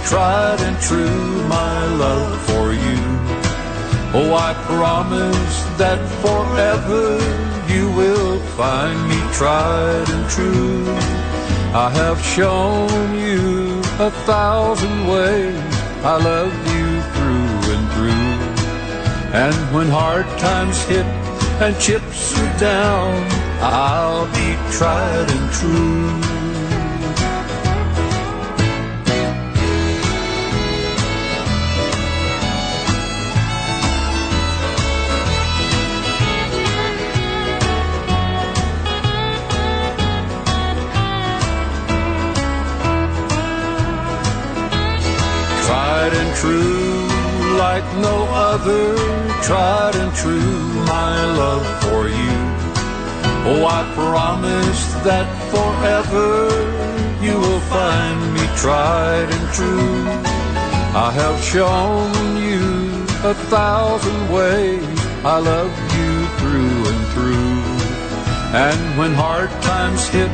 tried and true, my love for you. Oh, I promise that forever you will find me tried and true. I have shown you 1,000 ways I love you through and through. And when hard times hit and chips are down, I'll be tried and true. Tried and true, like no other, tried and true, my love for you. Oh, I promise that forever you will find me tried and true. I have shown you 1,000 ways I love you through and through. And when hard times hit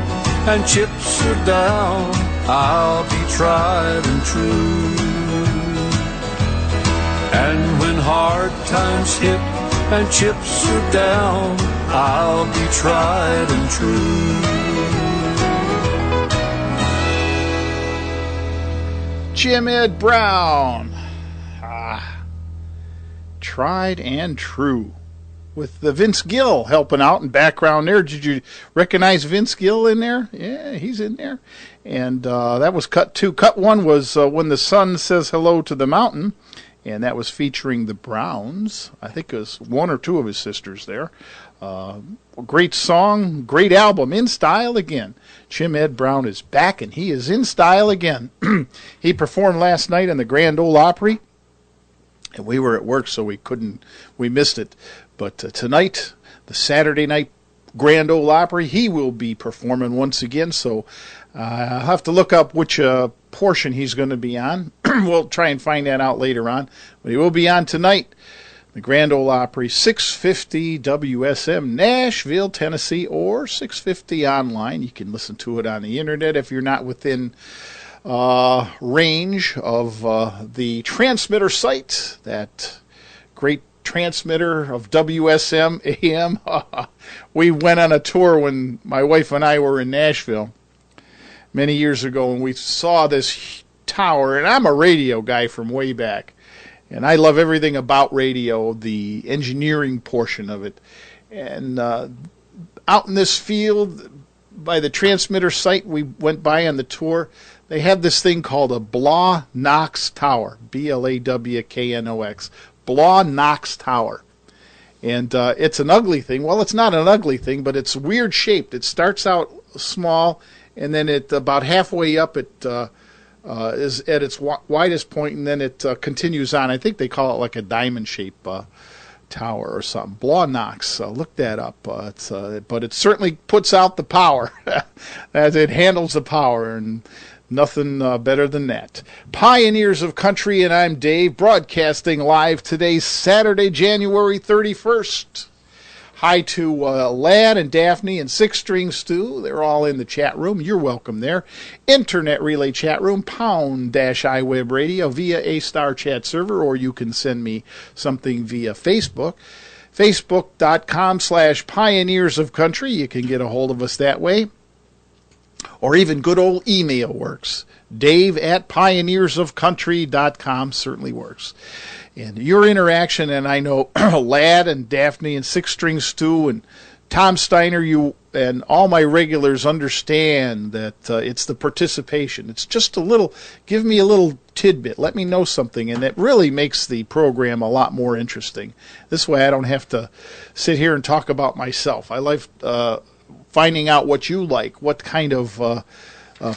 and chips are down, I'll be tried and true. And when hard times hit and chips are down, I'll be tried and true. Jim Ed Brown. Tried and True. With the Vince Gill helping out in background there. Did you recognize Vince Gill in there? Yeah, he's in there. And that was cut 2. Cut 1 was When the Sun Says Hello to the Mountain. And that was featuring the Browns. I think it was one or two of his sisters there. Great song, great album, In Style Again. Jim Ed Brown is back, and he is in style again. He performed last night in the Grand Ole Opry, and we were at work, so we missed it. But tonight, the Saturday night Grand Ole Opry, he will be performing once again, so I'll have to look up which portion he's going to be on. We'll try and find that out later on. But he will be on tonight. The Grand Ole Opry, 650 WSM, Nashville, Tennessee, or 650 online. You can listen to it on the internet if you're not within range of the transmitter site, that great transmitter of WSM AM. We went on a tour when my wife and I were in Nashville many years ago, and we saw this tower, and I'm a radio guy from way back, and I love everything about radio, the engineering portion of it. And out in this field by the transmitter site we went by on the tour, they have this thing called a Blaw-Knox Tower, Blawknox, Blaw-Knox Tower. And it's an ugly thing. Well, it's not an ugly thing, but it's weird shaped. It starts out small, and then it about halfway up it is at its widest point, and then it continues on. I think they call it like a diamond-shaped tower or something. Blaw-Knox. Look that up. But it certainly puts out the power. As it handles the power, and nothing better than that. Pioneers of Country, and I'm Dave, broadcasting live today, Saturday, January 31st. Hi to Lad and Daphne and Six String Stu. They're all in the chat room. You're welcome there. Internet Relay chat room, #iWeb Radio via A-Star chat server, or you can send me something via Facebook. Facebook.com/Pioneers of Country. You can get a hold of us that way. Or even good old email works. Dave@pioneersofcountry.com certainly works. And your interaction, and I know Lad and Daphne and Six String Stu and Tom Steiner, you and all my regulars understand that it's the participation. It's just a little, give me a little tidbit, let me know something, and it really makes the program a lot more interesting. This way I don't have to sit here and talk about myself. I like finding out what you like, what kind of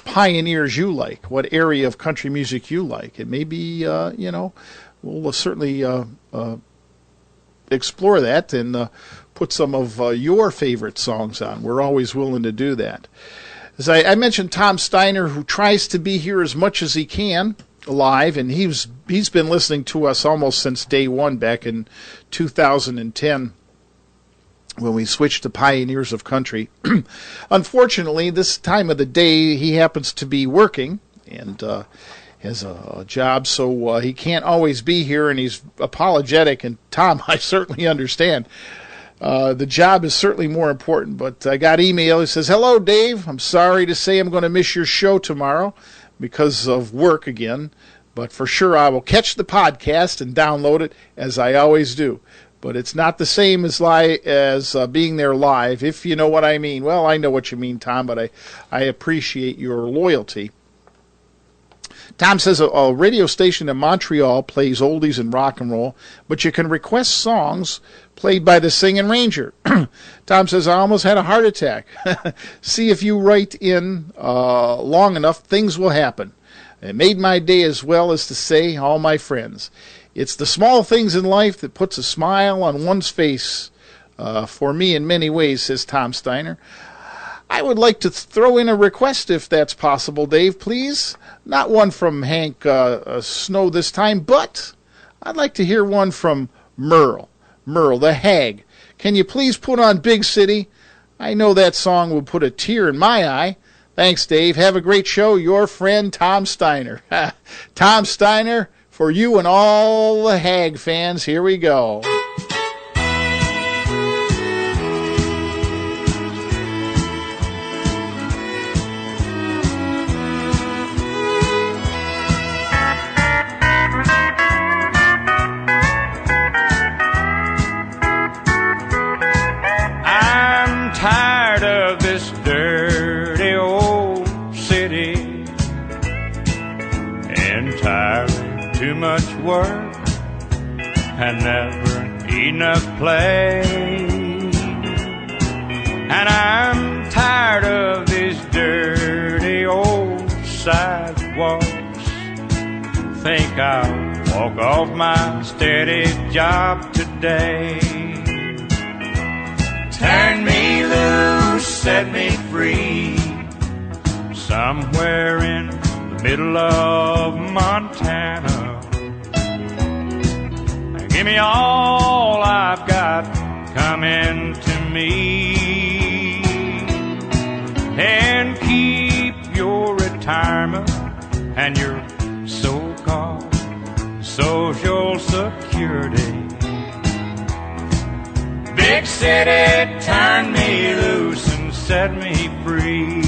pioneers you like, what area of country music you like. It may be, we'll certainly explore that and put some of your favorite songs on. We're always willing to do that. As I mentioned, Tom Steiner, who tries to be here as much as he can live, and he's been listening to us almost since day one back in 2010 when we switched to Pioneers of Country. Unfortunately, this time of the day he happens to be working, and has a job, so he can't always be here, and he's apologetic. And Tom, I certainly understand. The job is certainly more important, but I got email. He says, "Hello, Dave. I'm sorry to say I'm going to miss your show tomorrow because of work again, but for sure I will catch the podcast and download it as I always do. But it's not the same as being there live, if you know what I mean." Well, I know what you mean, Tom, but I appreciate your loyalty. Tom says a radio station in Montreal plays oldies and rock and roll, but you can request songs played by the Singing Ranger. Tom says, "I almost had a heart attack." See if you write in long enough, things will happen. It made my day, as well as to say, all my friends. It's the small things in life that puts a smile on one's face for me in many ways, says Tom Steiner. I would like to throw in a request if that's possible, Dave, please. Not one from Hank Snow this time, but I'd like to hear one from Merle the Hag. Can you please put on Big City? I know that song will put a tear in my eye. Thanks, Dave. Have a great show. Your friend, Tom Steiner. Tom Steiner, for you and all the Hag fans, here we go. Tired of this dirty old city, entirely too much work and never enough play. And I'm tired of these dirty old sidewalks. Think I'll walk off my steady job today. Turn me loose, set me free, somewhere in the middle of Montana. Give me all I've got coming to me, and keep your retirement and your so-called Social Security. Big city, turn me loose and set me free.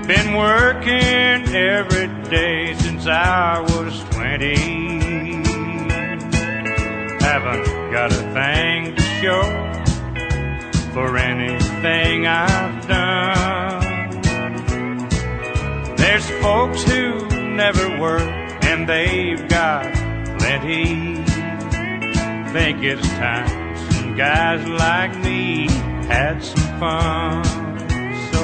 Been working every day since I was 20. Haven't got a thing to show for anything I've done. There's folks who never work and they've got plenty. Think it's time some guys like me had some fun. So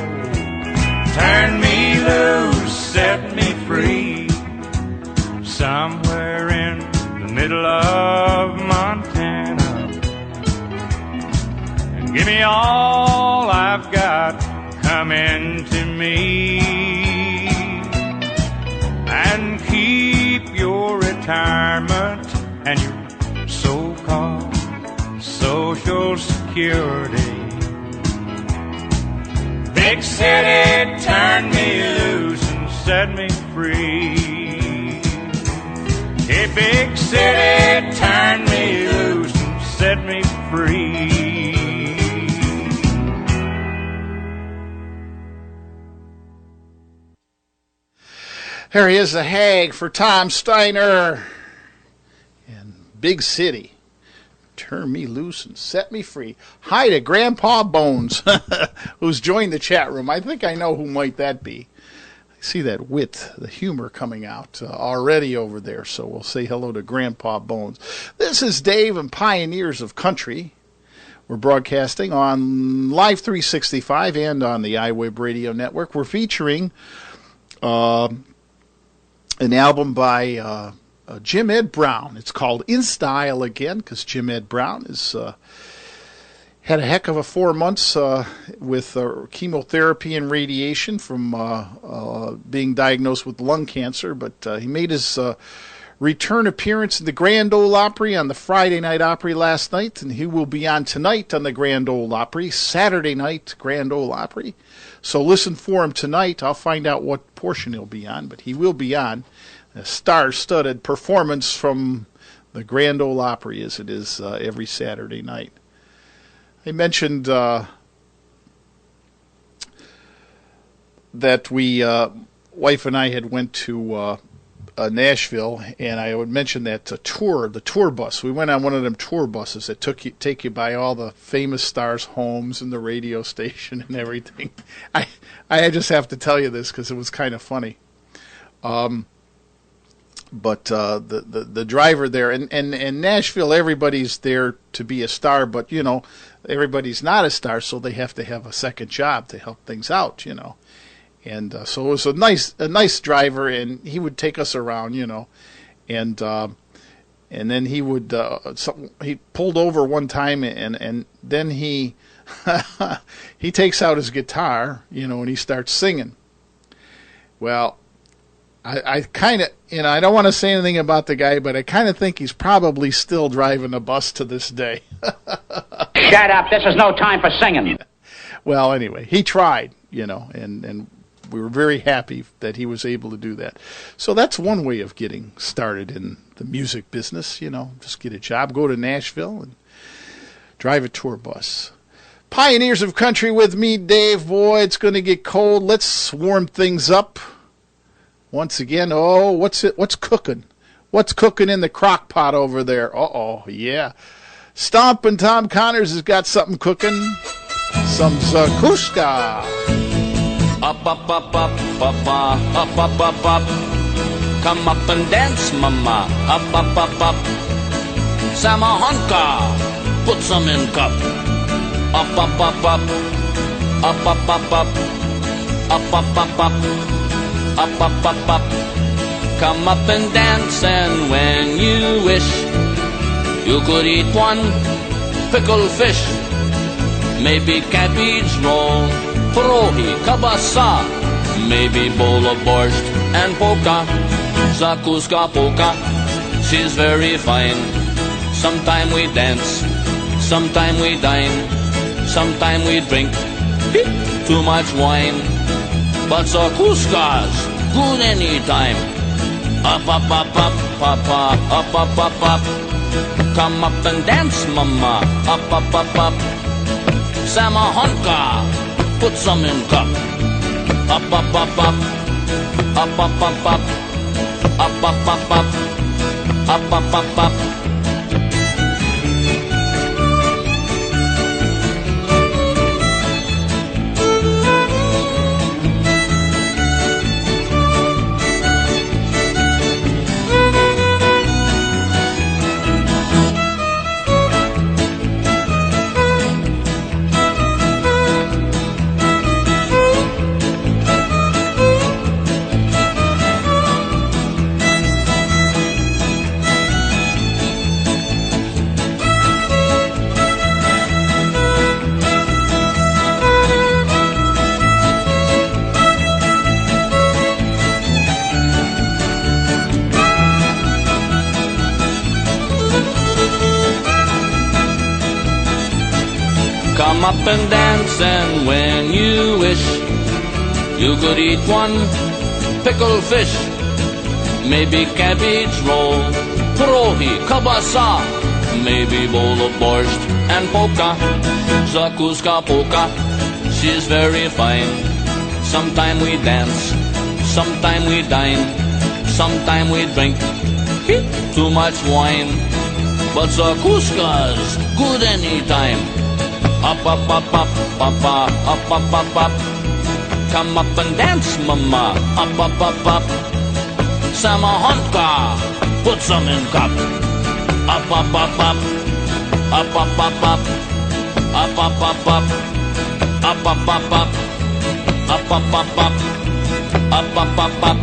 turn me loose, set me free, somewhere in the middle of Montana, and give me all I've got coming to me, and keep your retirement and your so-called Social Security. Big city, turn me loose and set me free. Hey, big city, turn me loose and set me free. There he is, the Hag for Tom Steiner. And Big City, turn me loose and set me free. Hi to Grandpa Bones, who's joined the chat room. I think I know who might that be. I see that wit, the humor coming out already over there, so we'll say hello to Grandpa Bones. This is Dave and Pioneers of Country. We're broadcasting on Live 365 and on the iWeb Radio Network. We're featuring an album by Jim Ed Brown. It's called In Style Again, because Jim Ed Brown Had a heck of a 4 months with chemotherapy and radiation from being diagnosed with lung cancer. But he made his return appearance in the Grand Ole Opry on the Friday Night Opry last night, and he will be on tonight on the Grand Ole Opry, Saturday night Grand Ole Opry. So listen for him tonight. I'll find out what portion he'll be on, but he will be on. A star-studded performance from the Grand Ole Opry, as it is every Saturday night. I mentioned that we, wife and I had went to Nashville, and I would mention that the tour bus. We went on one of them tour buses that take you by all the famous stars' homes and the radio station and everything. I just have to tell you this because it was kind of funny. But the driver there, and Nashville, everybody's there to be a star, but, you know, everybody's not a star, so they have to have a second job to help things out, you know. And so it was a nice driver, and he would take us around, you know. And then he would, he pulled over one time, and then he he takes out his guitar, you know, and he starts singing. Well, I kind of, you know, I don't want to say anything about the guy, but I kind of think he's probably still driving a bus to this day. Shut up. This is no time for singing. Well, anyway, he tried, you know, and we were very happy that he was able to do that. So that's one way of getting started in the music business, you know, just get a job, go to Nashville, and drive a tour bus. Pioneers of Country with me, Dave. Boy, it's going to get cold. Let's warm things up. Once again, what's cooking? What's cooking in the crock pot over there? Yeah. Stompin' Tom Connors has got something cooking. Some zakuska. Up, up, up, up, up, up, up, up, up. Come up and dance, mama. Up, up, up, up. Samahonka, put some in cup. Up, up, up, up. Up, up, up, up. Up, up, up, up. Up, up, up, up. Come up and dance, and when you wish, you could eat one pickled fish, maybe cabbage roll, pierogi, kabasa, maybe bowl of borscht and polka, zakuska polka. She's very fine. Sometime we dance, sometime we dine, sometime we drink too much wine. But zakuska's good anytime. Up, up, up, up, up, up, up, up, up. Come up and dance, mama. Up, up, up, up. Samahonka, put some in cup. Up, up, up, up. Up, up, up, up. Up, up, up, up. Up, up, up, up. Come up and dance, and when you wish, you could eat one pickled fish, maybe cabbage roll, pierogi, kabasa, maybe bowl of borscht and polka, zakuska polka. She's very fine. Sometime we dance, sometime we dine, sometime we drink too much wine. But zakuska's good anytime. Up, up, up, up, up, up, up, up, up. Come up and dance, mama. Up, up, up, up. Samahonka, put some in cup. Up, up, up, up. Up, up, up, up. Up, up, up, up. Up, up, up, up. Up, up, up, up. Up, up, up, up.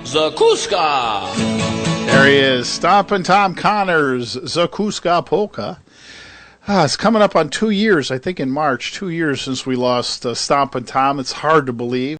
Zakuska. There he is, Stompin' Tom Connors, Zakuska Polka. It's coming up on 2 years, I think in March, 2 years since we lost Stompin' Tom. It's hard to believe.